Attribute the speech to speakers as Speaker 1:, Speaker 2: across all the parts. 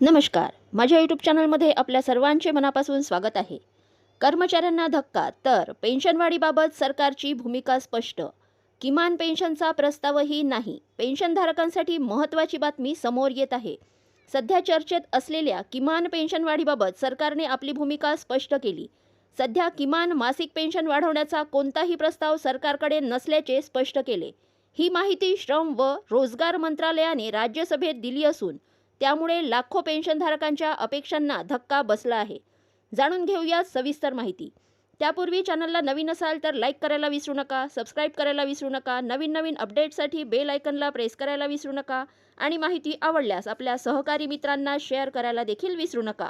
Speaker 1: नमस्कार. माझ्या यूट्यूब चॅनलमध्ये आपल्या सर्वांचे मनापासून स्वागत आहे. कर्मचाऱ्यांना धक्का तर पेन्शनवाढीबाबत सरकारची भूमिका स्पष्ट. किमान पेन्शनचा प्रस्तावही नाही. पेन्शनधारकांसाठी महत्त्वाची बातमी समोर येत आहे. सध्या चर्चेत असलेल्या किमान पेन्शनवाढीबाबत सरकारने आपली भूमिका स्पष्ट केली. सध्या किमान मासिक पेन्शन वाढवण्याचा कोणताही प्रस्ताव सरकारकडे नसल्याचे स्पष्ट केले. ही माहिती श्रम व रोजगार मंत्रालयाने राज्यसभेत दिली असून त्यामुळे लाखो पेन्शनधारकांच्या अपेक्षांना धक्का बसला आहे. जाणून घेऊया सविस्तर माहिती. त्यापूर्वी चॅनलला नवीन असाल तर लाईक करायला विसरू नका, सबस्क्राईब करायला विसरू नका, नवीन अपडेटसाठी बेल आयकॉनला प्रेस करायला विसरू नका आणि माहिती आवडल्यास आपल्या सहकारी मित्रांना शेअर करायला देखील विसरू नका.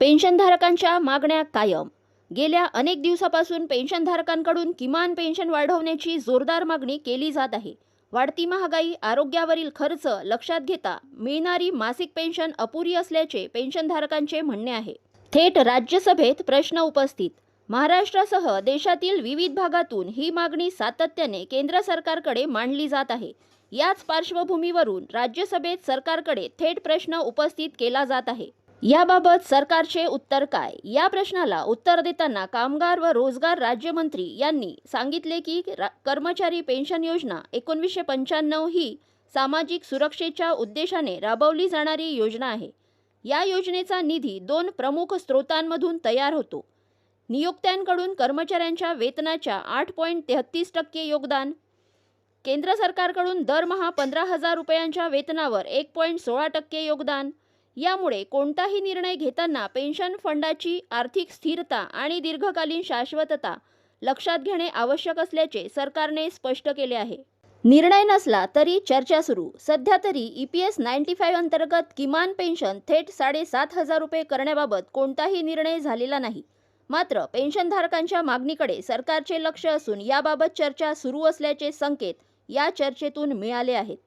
Speaker 1: पेन्शनधारकांच्या मागण्या कायम. गेल्या अनेक दिवसापासून पेन्शनधारकांकडून किमान पेन्शन वाढवण्याची जोरदार मागणी केली जात आहे. वाढती महागाई, आरोग्यावरील खर्च लक्षात घेता मिळणारी मासिक पेन्शन अपुरी असल्याचे पेन्शनधारकांचे म्हणणे आहे. थेट राज्यसभेत प्रश्न उपस्थित. महाराष्ट्रासह देशातील विविध भागातून ही मागणी सातत्याने केंद्र सरकारकडे मांडली जात आहे. याच पार्श्वभूमीवरून राज्यसभेत सरकारकडे थेट प्रश्न उपस्थित केला जात आहे. याबाबत सरकारचे उत्तर काय? या प्रश्नाला उत्तर देताना कामगार व रोजगार राज्यमंत्री यांनी सांगितले की कर्मचारी पेन्शन योजना 1995 ही सामाजिक सुरक्षेच्या उद्देशाने राबवली जाणारी योजना आहे. या योजनेचा निधी 2 प्रमुख स्रोतांमधून तयार होतो. नियोक्त्यांकडून कर्मचाऱ्यांच्या वेतनाच्या 8.33% योगदान, केंद्र सरकारकडून दरमहा 15,000 रुपयांच्या वेतनावर 1.16% योगदान. यामुळे कोणताही निर्णय घेताना पेन्शन फंडाची आर्थिक स्थिरता आणि दीर्घकालीन शाश्वतता लक्षात घेणे आवश्यक असल्याचे सरकारने स्पष्ट केले आहे. निर्णय नसला तरी चर्चा सुरू. सध्या तरी EPS 95 अंतर्गत किमान पेन्शन थेट 7,500 रुपये करण्याबाबत कोणताही निर्णय झालेला नाही. मात्र पेन्शनधारकांच्या मागणीकडे सरकारचे लक्ष असून याबाबत चर्चा सुरू असल्याचे संकेत या चर्चेतून मिळाले आहेत.